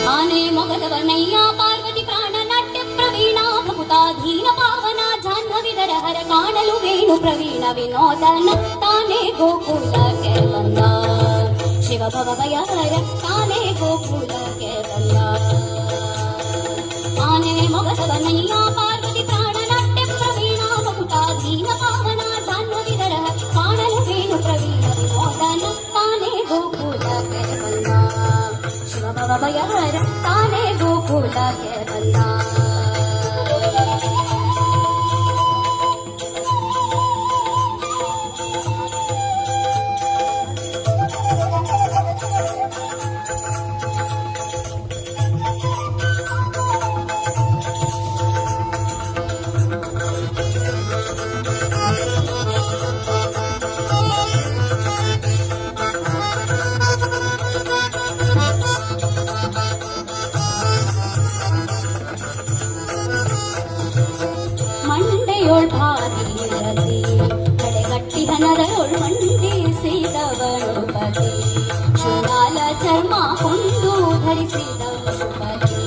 ಆನೆ ಮೊಗದವನಯ್ಯ ಪಾರ್ವತಿ ಪ್ರಾಣ ನಾಟ್ಯ ಪ್ರವೀಣ ಭಕುತಾಧೀನ ಪಾವನ ಜಾಹ್ನವಿದರ ಹರ ಕಾಣಲು ವೇಣು ಪ್ರವೀಣ ವಿನೋದನ ತಾನೇ ಗೋಕುಲಕ್ಕೆ ಬಂದ ಶಿವ ಭವ ಭಯಹರ ತಾನೇ ಗೋಕುಲಕ್ಕೆ ಬಂದ ಆನೆ ಮೊಗದವನಯ್ಯ ಪಾರ್ವತಿ ಪ್ರಾಣ ನಾಟ್ಯ ಪ್ರವೀಣ ಭಕುತಾಧೀನ ಪಾವನ ಜಾಹ್ನವಿದರ ಹರ ಕಾಣಲು ವೇಣು ಪ್ರವೀಣ ವಿನೋದನ ತಾನೇ ಗೋಕುಲಕ್ಕೆ ಬಂದ ಶಿವ ಭವ ಭಯಹರ ತಾನೇ ಗೋಕುಲಕ್ಕೆ ಬಂದ ಮಂಡೆಯೋಳ್ ಭಾಗೀರಥಿ ಕಡೆಗಟ್ಟಿ ಹನರೊಳ್ ಮಂಡಿಸಿದವನು ಪತಿ ಶೃಂಗಾಲ ಚರ್ಮ ಕೊಂಡು ಧರಿಸಿದವನು ಪತಿ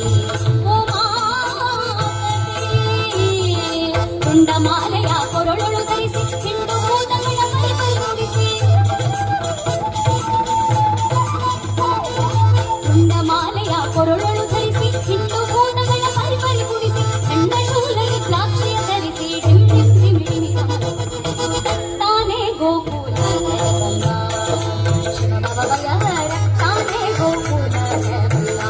ಓ ಮಾಪತಿ ಕುಂಡಮಾಲೆಯ ಕೊರಳೊಳು ಧರಿಸಿ ಹಿಂಡು ಭೂತಗಳ ಪರಿಪರಿಸಿ ಕುಂಡಮಾಲೆಯ ಕೊರಳೊಳು ಧರಿಸಿ ಹಿಂಡು ಭೂತಗಳ ಪರಿಪರಿಸಿ ಚಂಡ ಶೂಲಯ ದ್ರಾಕ್ಷಿಯ ಧರಿಸಿ ಡಿಮ್ ಡಿಮ್ ಡಿಮ್ ಡಿಮ್ ತಾನೇ ಗೋಕುಲಕ್ಕೆ ಬಂದ ಶಿವ ಭವ ಭಯಹರ ತಾನೇ ಗೋಕುಲಕ್ಕೆ ಬಂದ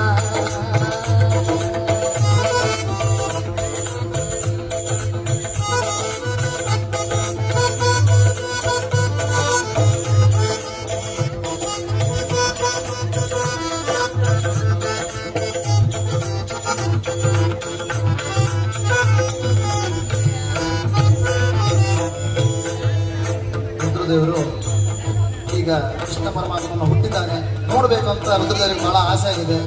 ರುದ್ರದೇವರು ಈಗ ಕೃಷ್ಣ ಪರಮಾತ್ಮನ ಹುಟ್ಟಿದ್ದಾನೆ ನೋಡ್ಬೇಕಂತ ರುದ್ರದೇವರಿಗೆ ಬಹಳ ಆಸೆ ಆಗಿದೆ.